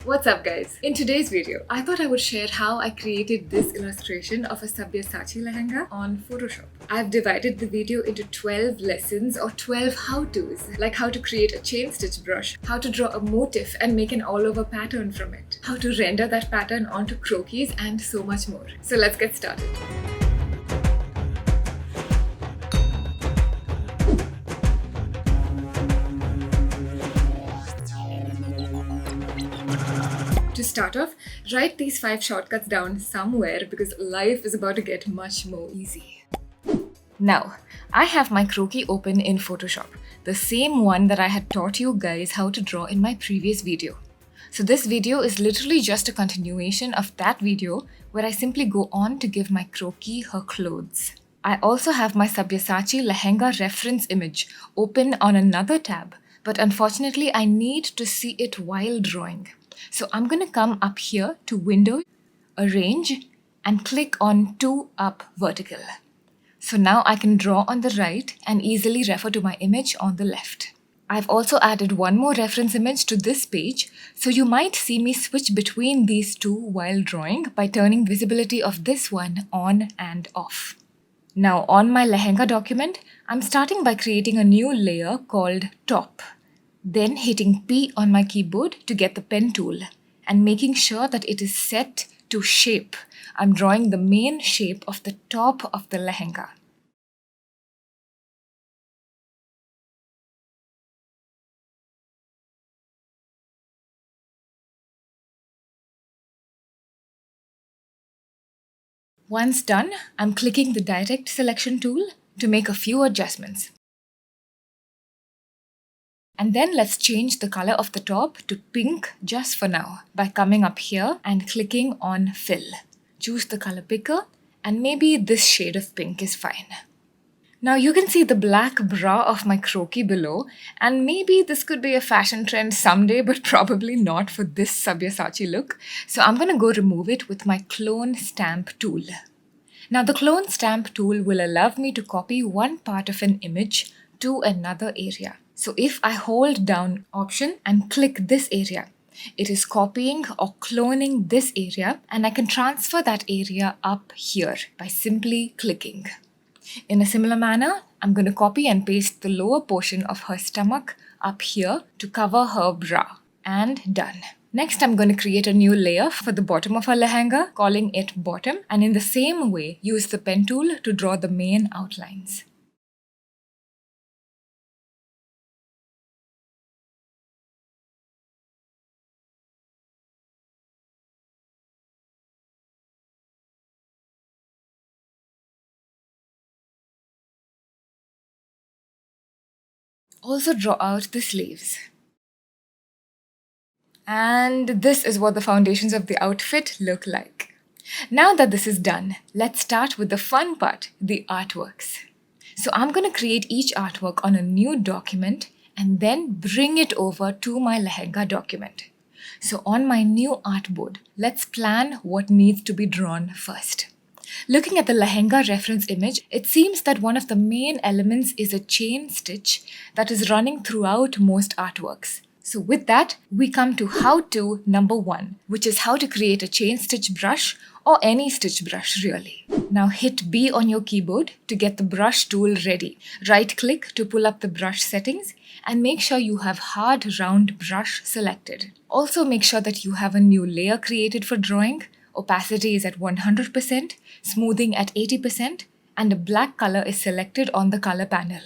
What's up guys? In today's video, I thought I would share how I created this illustration of a Sabyasachi Lehenga on Photoshop. I've divided the video into 12 lessons or 12 how-tos, like how to create a chain stitch brush, how to draw a motif and make an all-over pattern from it, how to render that pattern onto croquis, and so much more. So let's get started. To start off, write these 5 shortcuts down somewhere because life is about to get much more easy. Now, I have my croquis open in Photoshop, the same one that I had taught you guys how to draw in my previous video. So this video is literally just a continuation of that video where I simply go on to give my croquis her clothes. I also have my Sabyasachi Lehenga reference image open on another tab, but unfortunately I need to see it while drawing. So I'm going to come up here to Window, Arrange, and click on 2 up vertical. So now I can draw on the right and easily refer to my image on the left. I've also added one more reference image to this page, so you might see me switch between these two while drawing by turning visibility of this one on and off. Now on my Lehenga document, I'm starting by creating a new layer called Top. Then hitting P on my keyboard to get the pen tool and making sure that it is set to shape. I'm drawing the main shape of the top of the lehenga. Once done, I'm clicking the Direct Selection tool to make a few adjustments. And then let's change the color of the top to pink just for now by coming up here and clicking on Fill. Choose the color picker and maybe this shade of pink is fine. Now you can see the black bra of my croquis below, and maybe this could be a fashion trend someday, but probably not for this Sabyasachi look. So I'm going to go remove it with my Clone Stamp tool. Now the Clone Stamp tool will allow me to copy one part of an image to another area. So if I hold down Option and click this area, it is copying or cloning this area, and I can transfer that area up here by simply clicking. In a similar manner, I'm going to copy and paste the lower portion of her stomach up here to cover her bra. And done. Next, I'm going to create a new layer for the bottom of her lehenga, calling it Bottom, and in the same way, use the pen tool to draw the main outlines. Also draw out the sleeves. And this is what the foundations of the outfit look like. Now that this is done, let's start with the fun part, the artworks. So I'm going to create each artwork on a new document and then bring it over to my lehenga document. So on my new artboard, let's plan what needs to be drawn first. Looking at the lehenga reference image, it seems that one of the main elements is a chain stitch that is running throughout most artworks. So with that, we come to how-to number 1, which is how to create a chain stitch brush or any stitch brush really. Now hit B on your keyboard to get the brush tool ready. Right-click to pull up the brush settings and make sure you have hard round brush selected. Also make sure that you have a new layer created for drawing. Opacity is at 100%, smoothing at 80%, and a black color is selected on the color panel.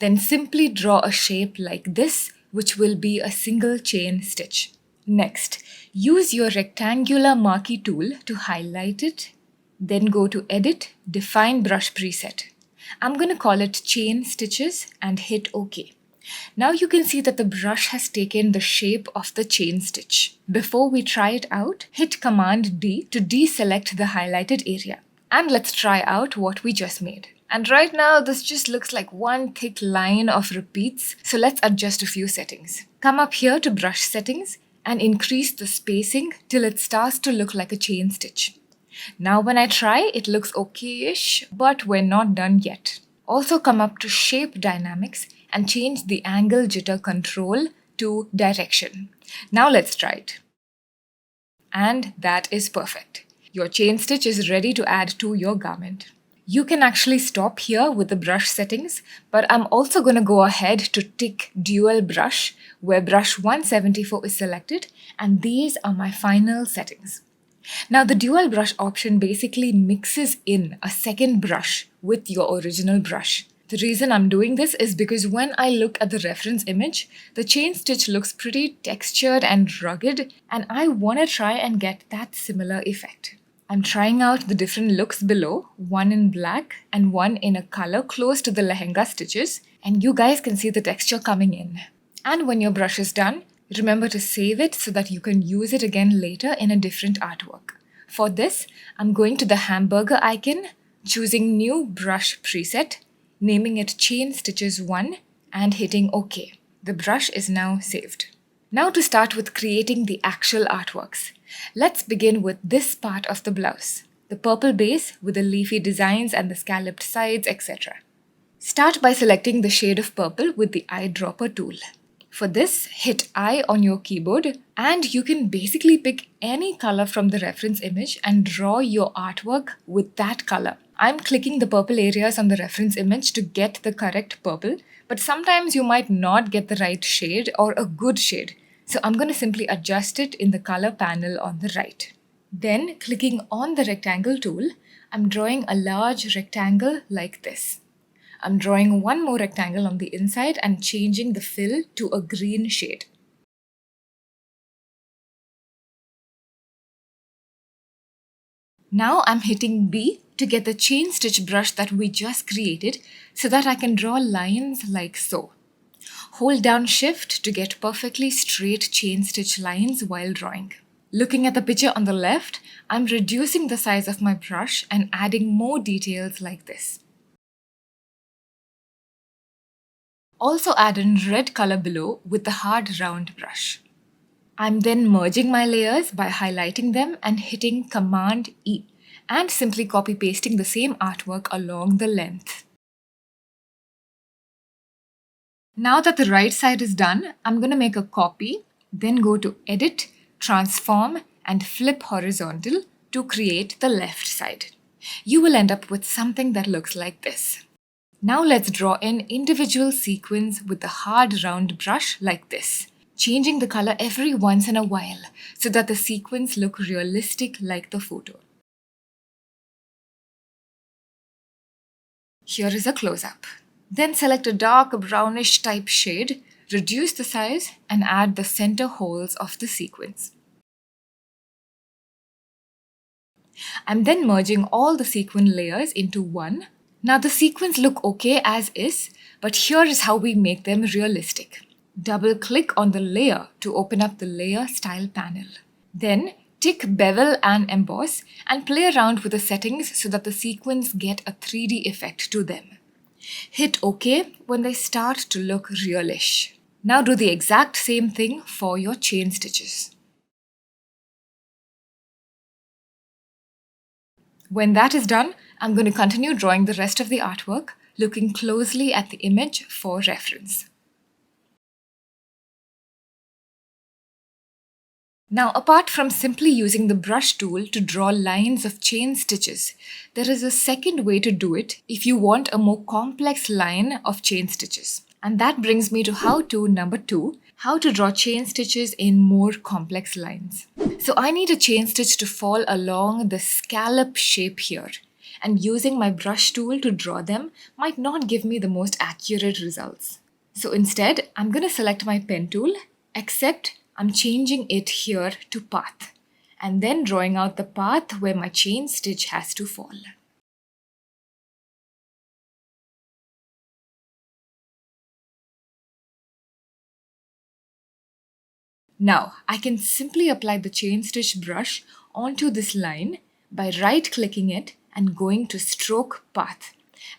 Then simply draw a shape like this, which will be a single chain stitch. Next, use your rectangular marquee tool to highlight it, then go to Edit, Define Brush Preset. I'm going to call it Chain Stitches and hit OK. Now you can see that the brush has taken the shape of the chain stitch. Before we try it out, hit Command D to deselect the highlighted area. And let's try out what we just made. And right now, this just looks like one thick line of repeats. So let's adjust a few settings. Come up here to Brush Settings and increase the spacing till it starts to look like a chain stitch. Now when I try, it looks okay-ish, but we're not done yet. Also come up to Shape Dynamics and change the angle jitter control to direction. Now let's try it. And that is perfect. Your chain stitch is ready to add to your garment. You can actually stop here with the brush settings, but I'm also going to go ahead to tick dual brush, where brush 174 is selected, and these are my final settings. Now the dual brush option basically mixes in a second brush with your original brush. The reason I'm doing this is because when I look at the reference image, the chain stitch looks pretty textured and rugged, and I want to try and get that similar effect. I'm trying out the different looks below, one in black and one in a color close to the lehenga stitches, and you guys can see the texture coming in. And when your brush is done, remember to save it so that you can use it again later in a different artwork. For this, I'm going to the hamburger icon, choosing new brush preset, naming it Chain Stitches 1 and hitting OK. The brush is now saved. Now to start with creating the actual artworks. Let's begin with this part of the blouse, the purple base with the leafy designs and the scalloped sides, etc. Start by selecting the shade of purple with the eyedropper tool. For this, hit I on your keyboard and you can basically pick any color from the reference image and draw your artwork with that color. I'm clicking the purple areas on the reference image to get the correct purple, but sometimes you might not get the right shade or a good shade. So I'm going to simply adjust it in the color panel on the right. Then clicking on the rectangle tool, I'm drawing a large rectangle like this. I'm drawing one more rectangle on the inside and changing the fill to a green shade. Now I'm hitting B to get the chain stitch brush that we just created so that I can draw lines like so. Hold down Shift to get perfectly straight chain stitch lines while drawing. Looking at the picture on the left, I'm reducing the size of my brush and adding more details like this. Also add in red color below with the hard round brush. I'm then merging my layers by highlighting them and hitting Command E and simply copy pasting the same artwork along the length. Now that the right side is done, I'm going to make a copy, then go to Edit, Transform and Flip Horizontal to create the left side. You will end up with something that looks like this. Now let's draw in individual sequins with the hard round brush like this, changing the color every once in a while so that the sequins look realistic like the photo. Here is a close-up. Then select a dark brownish type shade, reduce the size and add the center holes of the sequins. I'm then merging all the sequin layers into one. Now the sequins look okay as is, but here is how we make them realistic. Double click on the layer to open up the layer style panel. Then tick bevel and emboss and play around with the settings so that the sequins get a 3D effect to them. Hit OK when they start to look realish. Now do the exact same thing for your chain stitches. When that is done, I'm going to continue drawing the rest of the artwork, looking closely at the image for reference. Now, apart from simply using the brush tool to draw lines of chain stitches, there is a second way to do it if you want a more complex line of chain stitches. And that brings me to how-to number 2, how to draw chain stitches in more complex lines. So I need a chain stitch to fall along the scallop shape here, and using my brush tool to draw them might not give me the most accurate results. So instead, I'm going to select my pen tool, except I'm changing it here to path, and then drawing out the path where my chain stitch has to fall. Now, I can simply apply the chain stitch brush onto this line by right-clicking it and going to Stroke Path,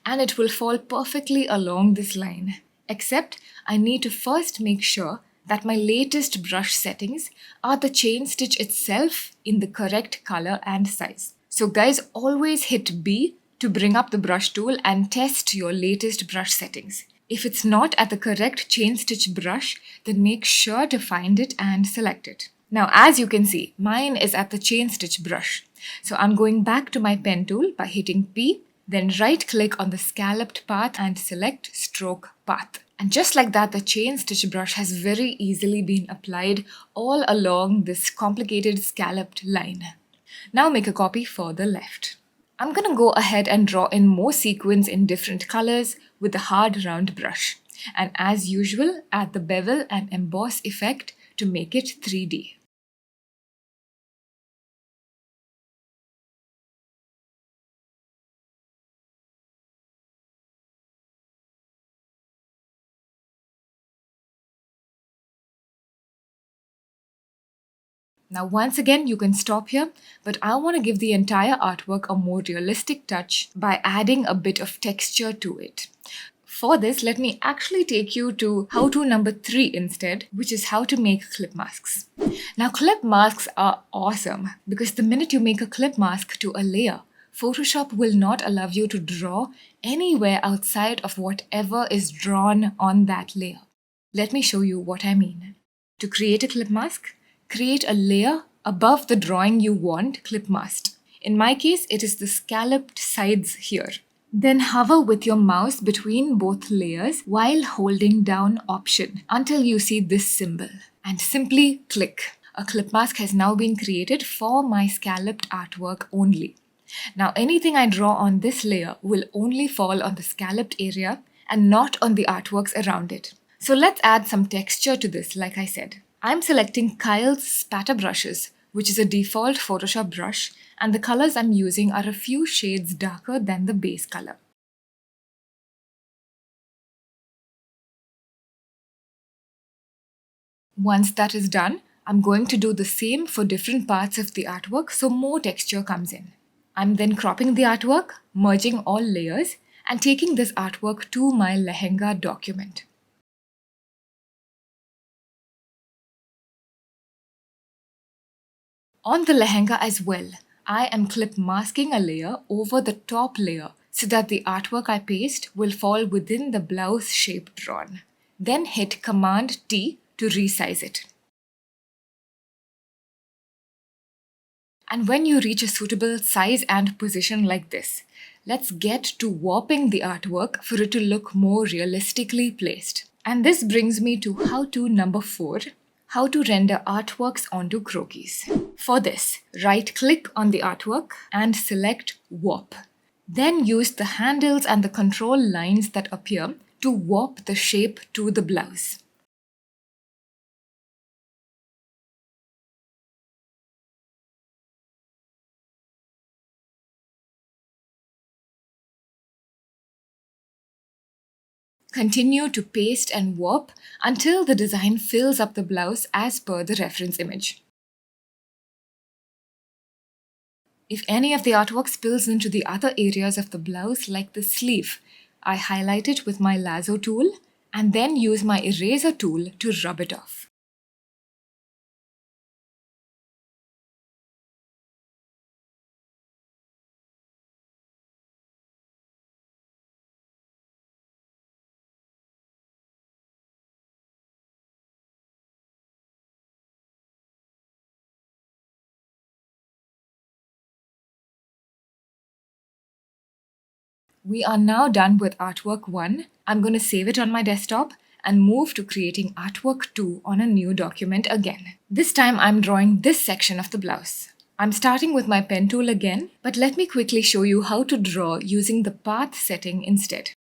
and it will fall perfectly along this line. Except, I need to first make sure that my latest brush settings are the chain stitch itself in the correct color and size. So guys, always hit B to bring up the brush tool and test your latest brush settings. If it's not at the correct chain stitch brush, then make sure to find it and select it. Now, as you can see, mine is at the chain stitch brush. So I'm going back to my pen tool by hitting P, then right click on the scalloped path and select stroke path. And just like that, the chain stitch brush has very easily been applied all along this complicated scalloped line. Now make a copy for the left. I'm gonna go ahead and draw in more sequins in different colors with the hard round brush. And as usual, add the bevel and emboss effect to make it 3D. Now once again you can stop here, but I want to give the entire artwork a more realistic touch by adding a bit of texture to it. For this, let me actually take you to how-to number 3 instead, which is how to make clip masks. Now clip masks are awesome because the minute you make a clip mask to a layer, Photoshop will not allow you to draw anywhere outside of whatever is drawn on that layer. Let me show you what I mean. To create a clip mask, create a layer above the drawing you want clip masked. In my case, it is the scalloped sides here. Then hover with your mouse between both layers while holding down Option until you see this symbol and simply click. A clip mask has now been created for my scalloped artwork only. Now anything I draw on this layer will only fall on the scalloped area and not on the artworks around it. So let's add some texture to this, like I said. I'm selecting Kyle's spatter brushes, which is a default Photoshop brush, and the colors I'm using are a few shades darker than the base color. Once that is done, I'm going to do the same for different parts of the artwork so more texture comes in. I'm then cropping the artwork, merging all layers, and taking this artwork to my Lehenga document. On the lehenga as well, I am clip masking a layer over the top layer so that the artwork I paste will fall within the blouse shape drawn. Then hit Command T to resize it. And when you reach a suitable size and position like this, let's get to warping the artwork for it to look more realistically placed. And this brings me to how-to number 4, how to render artworks onto croquis. For this, right-click on the artwork and select Warp. Then use the handles and the control lines that appear to warp the shape to the blouse. Continue to paste and warp until the design fills up the blouse as per the reference image. If any of the artwork spills into the other areas of the blouse, like the sleeve, I highlight it with my lasso tool and then use my eraser tool to rub it off. We are now done with artwork 1. I'm going to save it on my desktop and move to creating artwork 2 on a new document again. This time I'm drawing this section of the blouse. I'm starting with my pen tool again, but let me quickly show you how to draw using the path setting instead.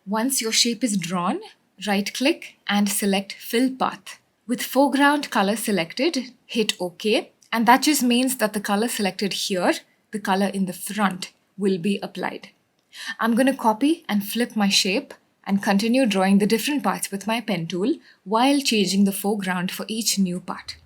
Once your shape is drawn, right-click and select Fill Path. With foreground color selected, hit OK, and that just means that the color selected here, the color in the front, will be applied. I'm going to copy and flip my shape and continue drawing the different parts with my pen tool while changing the foreground for each new part.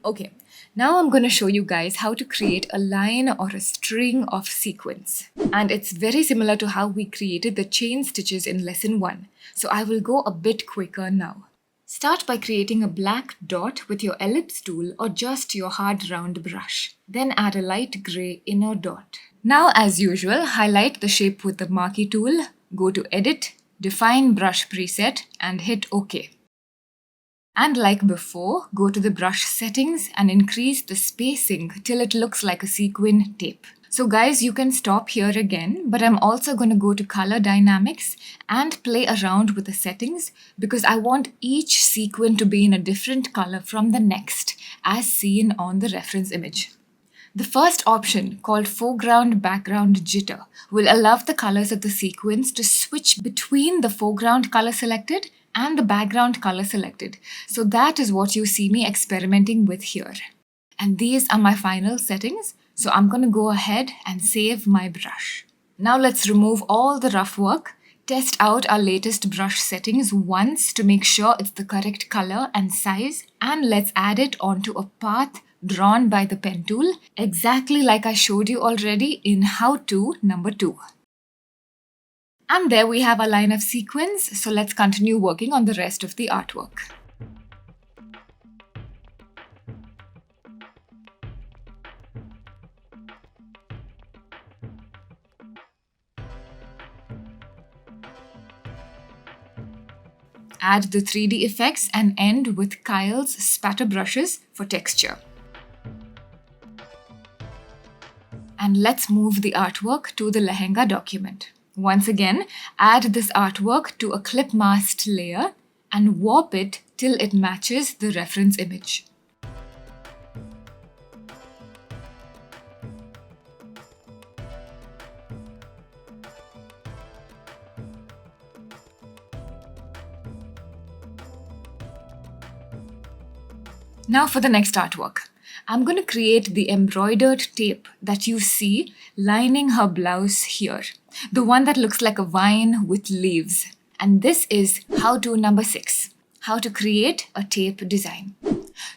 Okay, now I'm going to show you guys how to create a line or a string of sequins. And it's very similar to how we created the chain stitches in lesson 1. So I will go a bit quicker now. Start by creating a black dot with your ellipse tool or just your hard round brush. Then add a light grey inner dot. Now, as usual, highlight the shape with the marquee tool, go to Edit, Define Brush Preset and hit OK. And like before, go to the brush settings and increase the spacing till it looks like a sequin tape. So guys, you can stop here again, but I'm also going to go to color dynamics and play around with the settings because I want each sequin to be in a different color from the next, as seen on the reference image. The first option, called Foreground Background Jitter, will allow the colors of the sequins to switch between the foreground color selected and the background color selected. So that is what you see me experimenting with here. And these are my final settings. So I'm going to go ahead and save my brush. Now let's remove all the rough work, test out our latest brush settings once to make sure it's the correct color and size, and let's add it onto a path drawn by the pen tool, exactly like I showed you already in how-to number 2. And there we have a line of sequins, so let's continue working on the rest of the artwork. Add the 3D effects and end with Kyle's spatter brushes for texture. And let's move the artwork to the Lehenga document. Once again, add this artwork to a clip masked layer and warp it till it matches the reference image. Now for the next artwork. I'm going to create the embroidered tape that you see lining her blouse here. The one that looks like a vine with leaves. And this is how-to number 6. How to create a tape design.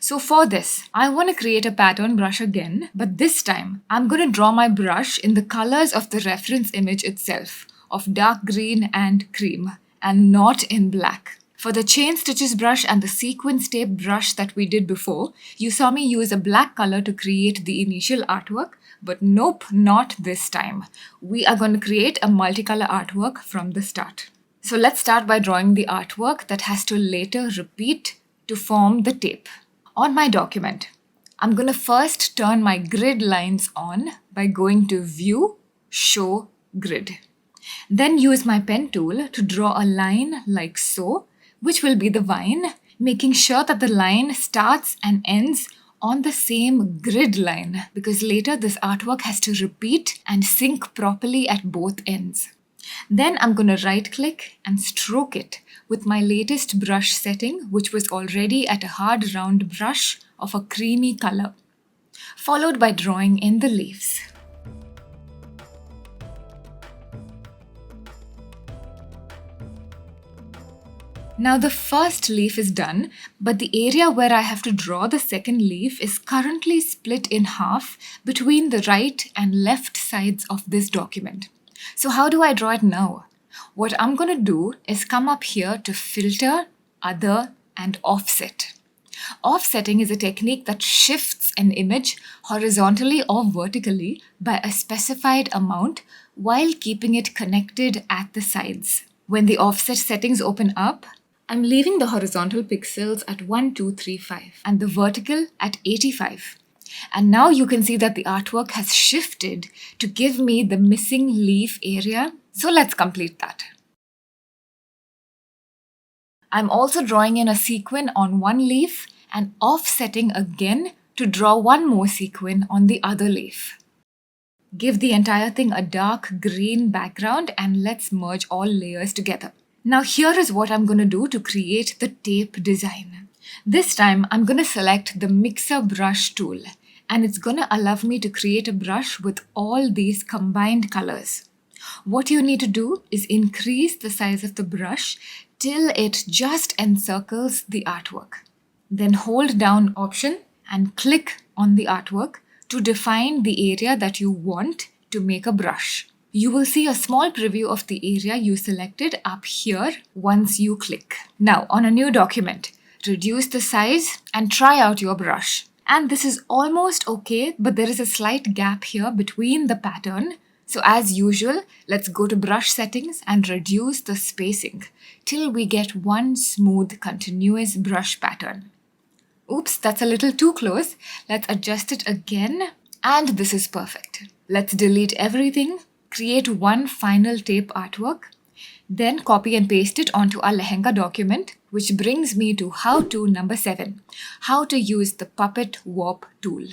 So for this, I want to create a pattern brush again, but this time I'm going to draw my brush in the colors of the reference image itself, of dark green and cream, and not in black. For the chain stitches brush and the sequins tape brush that we did before, you saw me use a black color to create the initial artwork, but nope, not this time. We are going to create a multicolor artwork from the start. So let's start by drawing the artwork that has to later repeat to form the tape. On my document, I'm going to first turn my grid lines on by going to View, Show, Grid. Then use my pen tool to draw a line like so, which will be the vine, making sure that the line starts and ends on the same grid line because later this artwork has to repeat and sync properly at both ends. Then I'm going to right click and stroke it with my latest brush setting, which was already at a hard round brush of a creamy color, followed by drawing in the leaves. Now the first leaf is done, but the area where I have to draw the second leaf is currently split in half between the right and left sides of this document. So how do I draw it now? What I'm going to do is come up here to Filter, Other, and Offset. Offsetting is a technique that shifts an image horizontally or vertically by a specified amount while keeping it connected at the sides. When the offset settings open up, I'm leaving the horizontal pixels at 1235 and the vertical at 85. And now you can see that the artwork has shifted to give me the missing leaf area. So let's complete that. I'm also drawing in a sequin on one leaf and offsetting again to draw one more sequin on the other leaf. Give the entire thing a dark green background and let's merge all layers together. Now here is what I'm going to do to create the tape design. This time I'm going to select the Mixer Brush tool and it's going to allow me to create a brush with all these combined colors. What you need to do is increase the size of the brush till it just encircles the artwork. Then hold down Option and click on the artwork to define the area that you want to make a brush. You will see a small preview of the area you selected up here once you click. Now, on a new document, reduce the size and try out your brush. And this is almost okay, but there is a slight gap here between the pattern. So as usual, let's go to brush settings and reduce the spacing till we get one smooth, continuous brush pattern. Oops, that's a little too close. Let's adjust it again. And this is perfect. Let's delete everything, create one final tape artwork, then copy and paste it onto our lehenga document, which brings me to how-to number 7, how to use the puppet warp tool.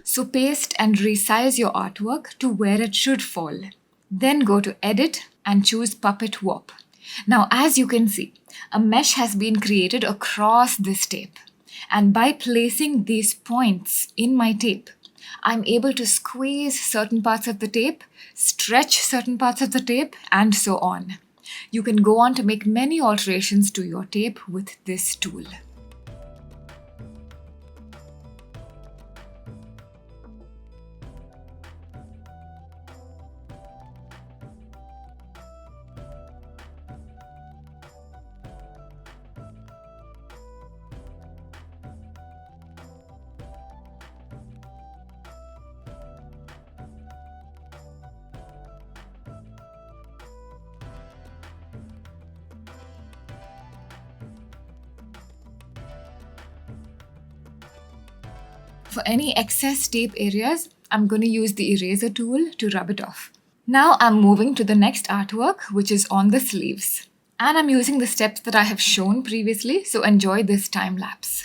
So paste and resize your artwork to where it should fall. Then go to edit and choose puppet warp. Now, as you can see, a mesh has been created across this tape. And by placing these points in my tape, I'm able to squeeze certain parts of the tape, stretch certain parts of the tape, and so on. You can go on to make many alterations to your tape with this tool. For any excess tape areas, I'm going to use the eraser tool to rub it off. Now I'm moving to the next artwork, which is on the sleeves. And I'm using the steps that I have shown previously, so enjoy this time lapse.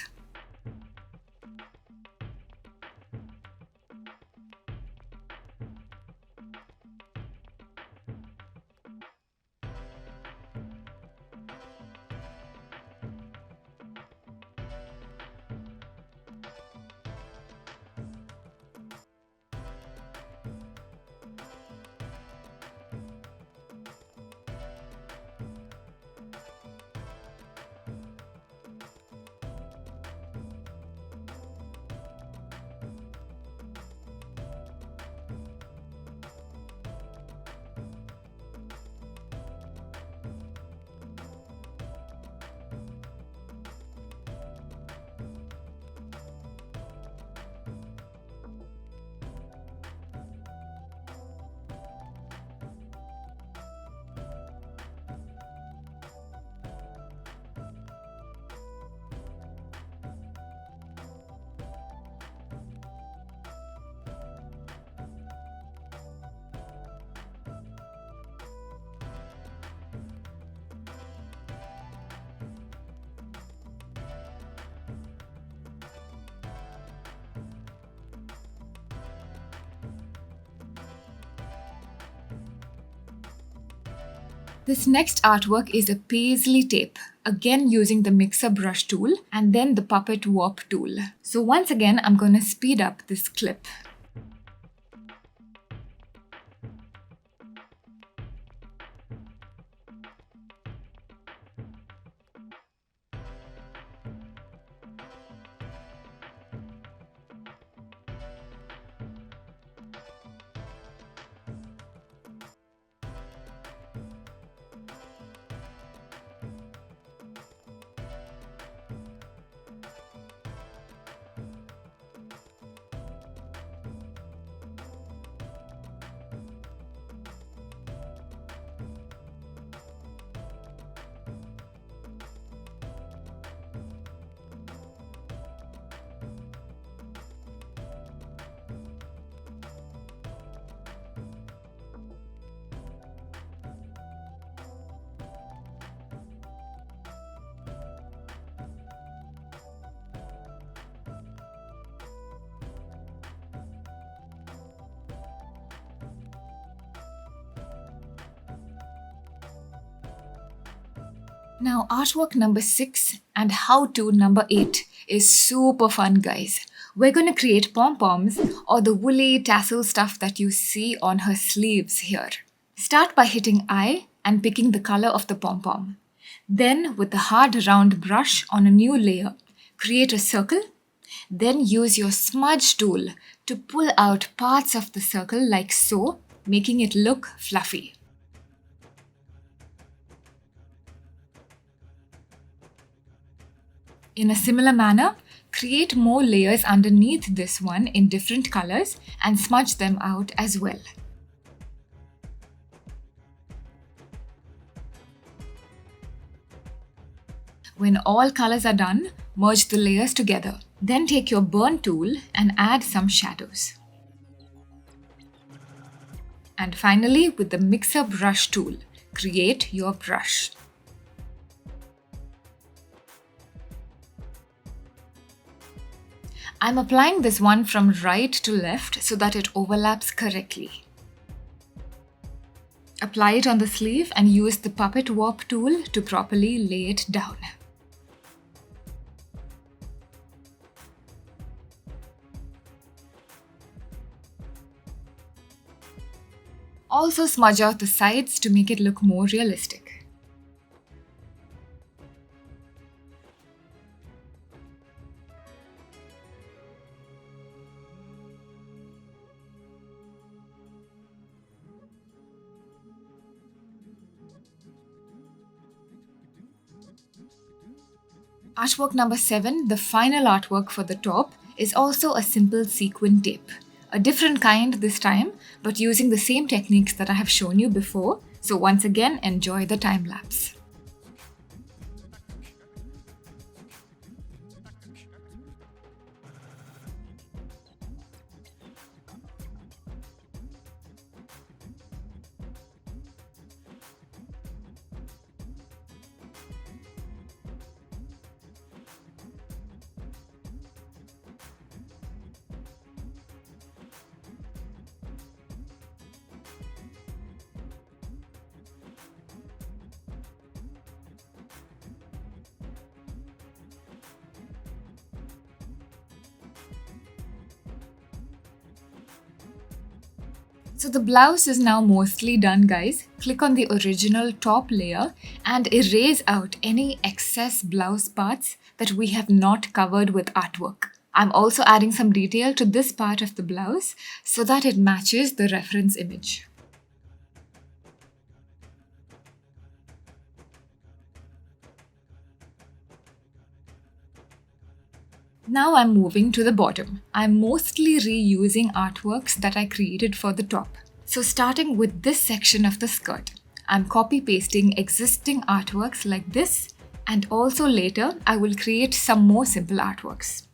This next artwork is a paisley tape, again using the mixer brush tool and then the puppet warp tool. So once again, I'm going to speed up this clip. Now artwork number 6 and how-to number 8 is super fun, guys. We're going to create pom-poms or the woolly tassel stuff that you see on her sleeves here. Start by hitting I and picking the color of the pom-pom. Then with the hard round brush on a new layer, create a circle Then use your smudge tool to pull out parts of the circle like so, making it look fluffy. In a similar manner, create more layers underneath this one in different colors and smudge them out as well. When all colors are done, merge the layers together. Then take your burn tool and add some shadows. And finally, with the mixer brush tool, create your brush. I'm applying this one from right to left so that it overlaps correctly. Apply it on the sleeve and use the puppet warp tool to properly lay it down. Also smudge out the sides to make it look more realistic. Artwork number 7, the final artwork for the top, is also a simple sequin tape. A different kind this time, but using the same techniques that I have shown you before. So once again, enjoy the time lapse. So the blouse is now mostly done, guys. Click on the original top layer and erase out any excess blouse parts that we have not covered with artwork. I'm also adding some detail to this part of the blouse so that it matches the reference image. Now I'm moving to the bottom. I'm mostly reusing artworks that I created for the top. So starting with this section of the skirt, I'm copy-pasting existing artworks like this, and also later I will create some more simple artworks.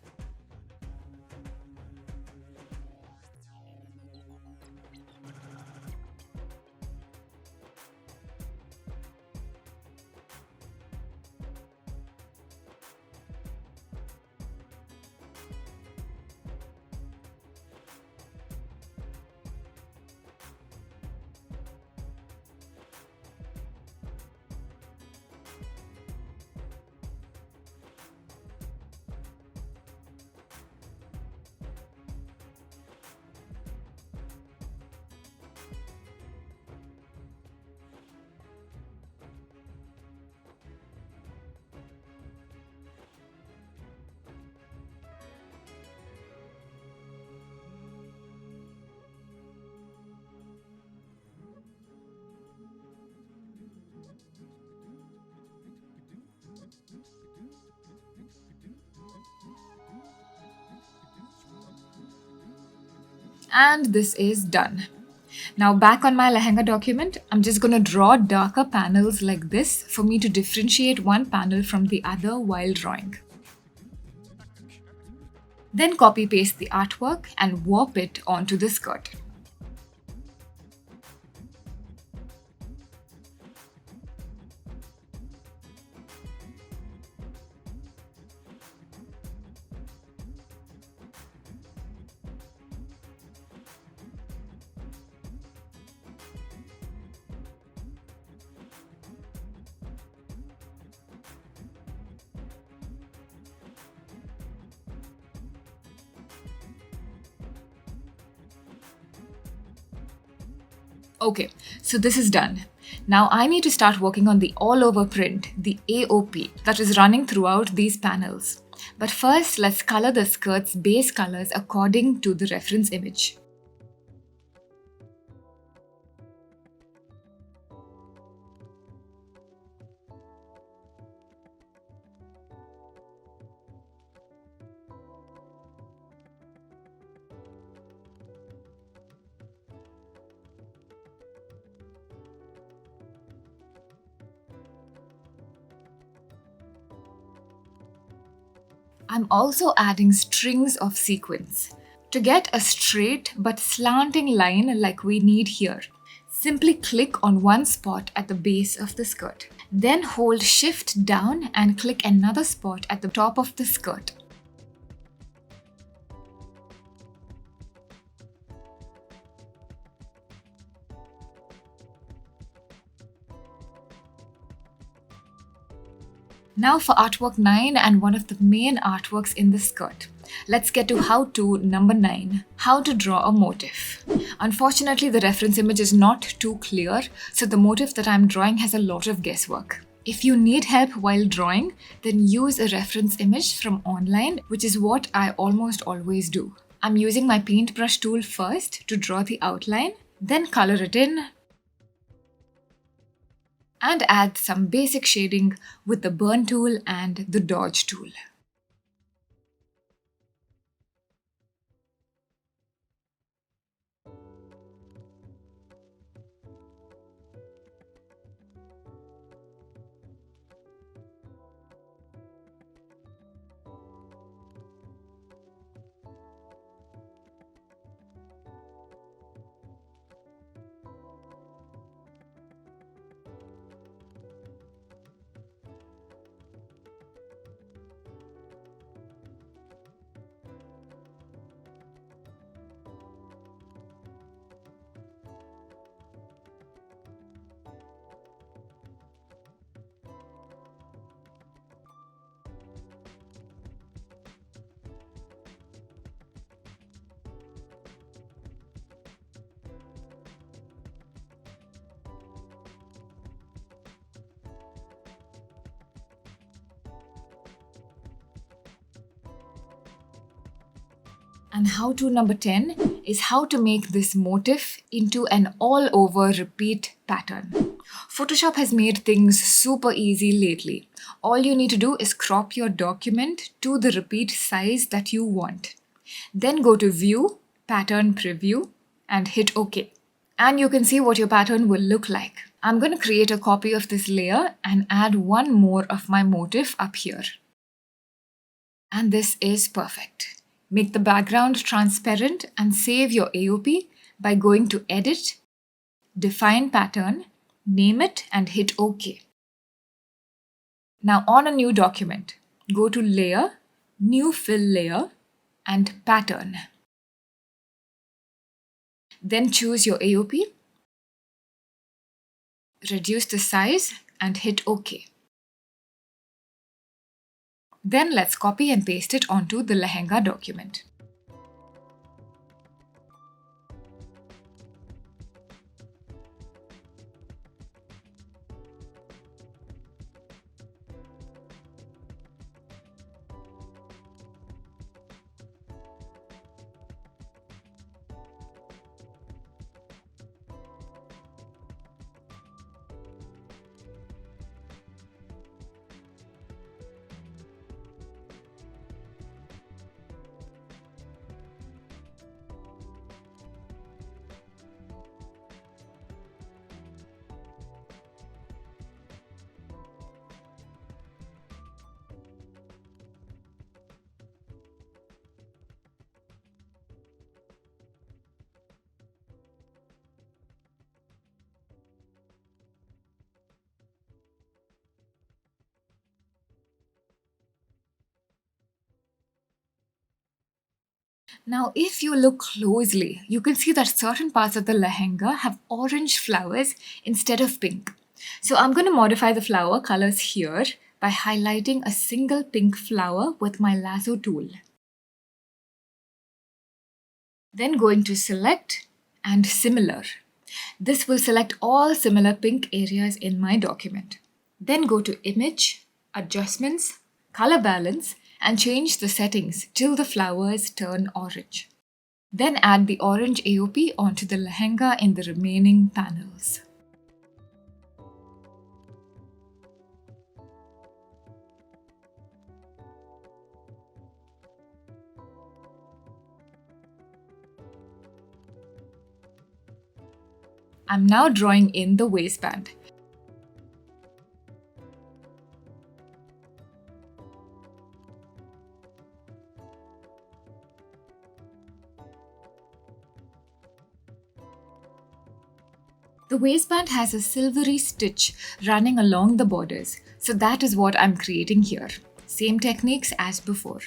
And this is done. Now back on my lehenga document, I'm just going to draw darker panels like this for me to differentiate one panel from the other while drawing. Then copy paste the artwork and warp it onto the skirt. Okay, so this is done. Now I need to start working on the all over print, the AOP, that is running throughout these panels. But first, let's color the skirt's base colors according to the reference image. I'm also adding strings of sequins. To get a straight but slanting line like we need here, simply click on one spot at the base of the skirt. Then hold Shift down and click another spot at the top of the skirt. Now for artwork 9 and one of the main artworks in the skirt. Let's get to how-to number 9, how to draw a motif. Unfortunately, the reference image is not too clear, so the motif that I'm drawing has a lot of guesswork. If you need help while drawing, then use a reference image from online, which is what I almost always do. I'm using my paintbrush tool first to draw the outline, then color it in, and add some basic shading with the burn tool and the dodge tool. And how-to number 10 is how to make this motif into an all-over repeat pattern. Photoshop has made things super easy lately. All you need to do is crop your document to the repeat size that you want. Then go to View, Pattern Preview, and hit OK. And you can see what your pattern will look like. I'm going to create a copy of this layer and add one more of my motif up here. And this is perfect. Make the background transparent and save your AOP by going to Edit, Define Pattern, name it and hit OK. Now on a new document, go to Layer, New Fill Layer and Pattern. Then choose your AOP, reduce the size and hit OK. Then let's copy and paste it onto the Lehenga document. Now, if you look closely, you can see that certain parts of the lehenga have orange flowers instead of pink. So I'm going to modify the flower colors here by highlighting a single pink flower with my lasso tool. Then going to Select and Similar. This will select all similar pink areas in my document. Then go to Image, Adjustments, Color Balance, and change the settings till the flowers turn orange. Then add the orange AOP onto the lehenga in the remaining panels. I'm now drawing in the waistband. The waistband has a silvery stitch running along the borders, so that is what I'm creating here. Same techniques as before.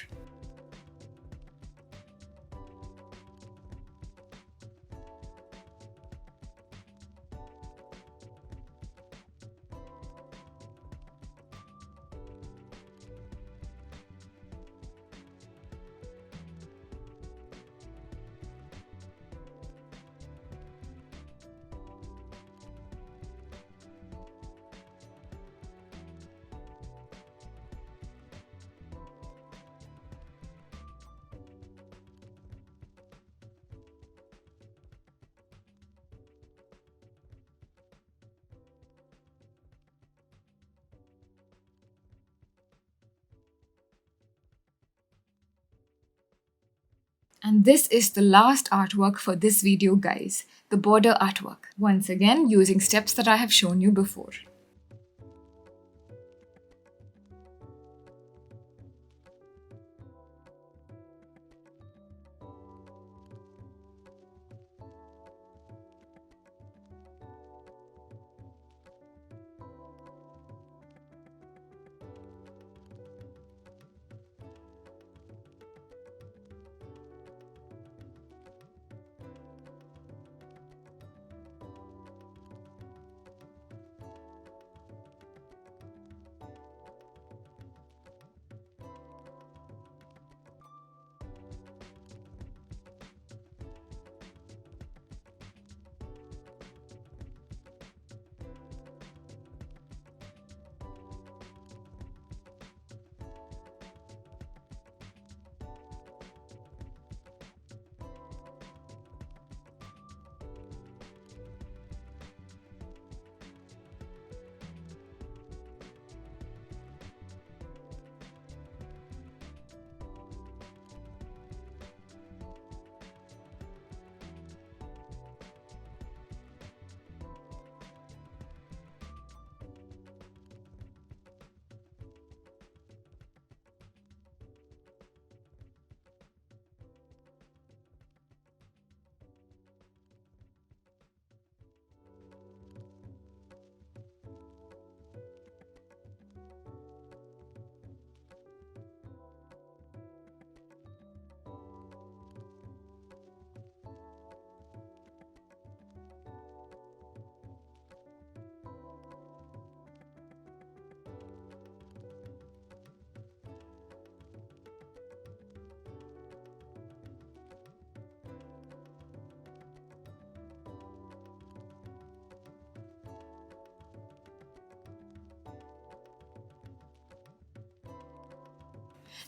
And this is the last artwork for this video, guys, the border artwork. Once again, using steps that I have shown you before.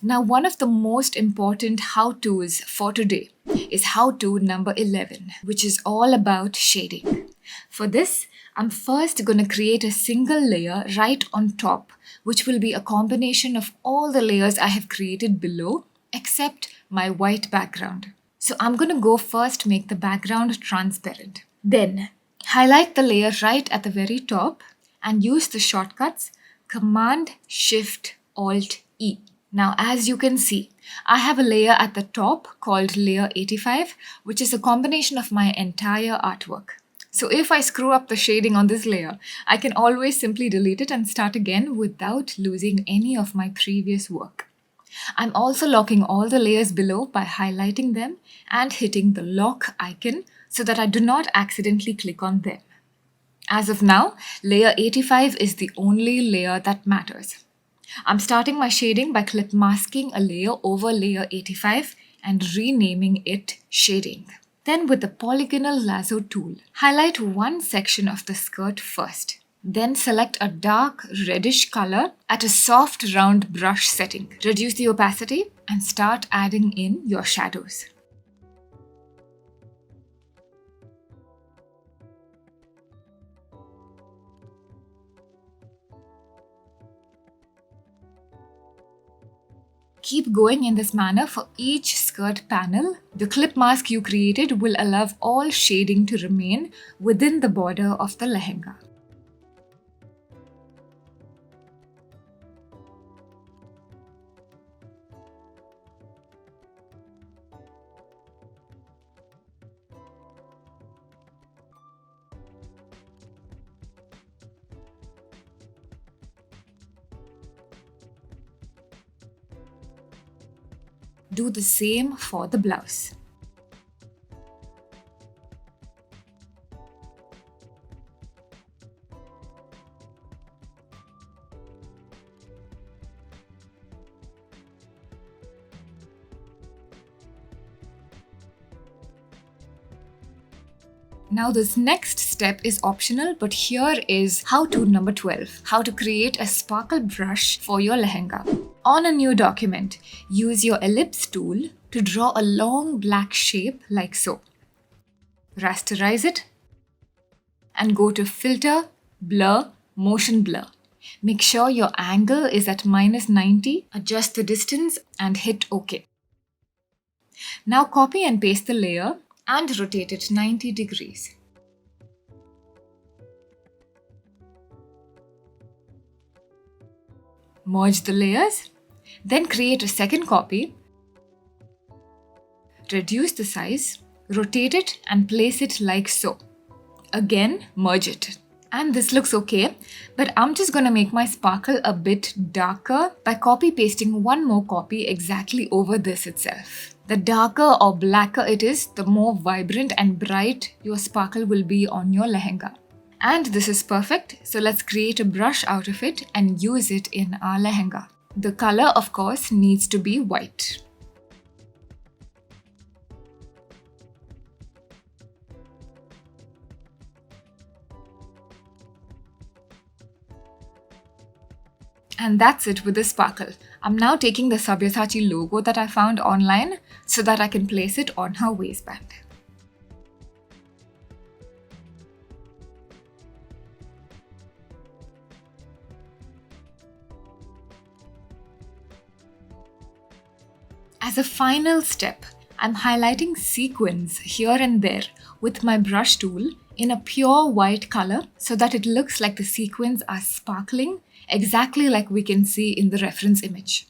Now, one of the most important how-tos for today is how-to number 11, which is all about shading. For this, I'm first going to create a single layer right on top, which will be a combination of all the layers I have created below, except my white background. So I'm going to go first make the background transparent. Then, highlight the layer right at the very top and use the shortcuts Command-Shift-Alt-E. Now, as you can see, I have a layer at the top called layer 85, which is a combination of my entire artwork. So if I screw up the shading on this layer, I can always simply delete it and start again without losing any of my previous work. I'm also locking all the layers below by highlighting them and hitting the lock icon so that I do not accidentally click on them. As of now, layer 85 is the only layer that matters. I'm starting my shading by clip masking a layer over layer 85 and renaming it shading. Then with the polygonal lasso tool, highlight one section of the skirt first. Then select a dark reddish color at a soft round brush setting. Reduce the opacity and start adding in your shadows. Keep going in this manner for each skirt panel. The clip mask you created will allow all shading to remain within the border of the lehenga. Do the same for the blouse. Now this next step is optional, but here is how-to number 12, how to create a sparkle brush for your lehenga. On a new document, use your ellipse tool to draw a long black shape like so. Rasterize it and go to Filter, Blur, Motion Blur. Make sure your angle is at -90, adjust the distance and hit OK. Now copy and paste the layer and rotate it 90 degrees. Merge the layers, then create a second copy, reduce the size, rotate it and place it like so. Again, merge it. And this looks okay, but I'm just gonna make my sparkle a bit darker by copy pasting one more copy exactly over this itself. The darker or blacker it is, the more vibrant and bright your sparkle will be on your lehenga. And this is perfect, so let's create a brush out of it and use it in our lehenga. The color, of course, needs to be white. And that's it with the sparkle. I'm now taking the Sabyasachi logo that I found online so that I can place it on her waistband. As a final step, I'm highlighting sequins here and there with my brush tool in a pure white color so that it looks like the sequins are sparkling exactly like we can see in the reference image.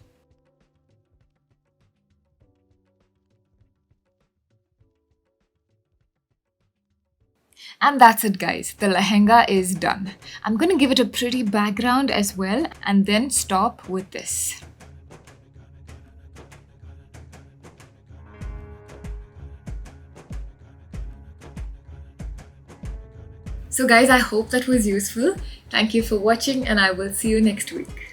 And that's it guys, the lehenga is done. I'm gonna give it a pretty background as well and then stop with this. So guys, I hope that was useful. Thank you for watching and I will see you next week.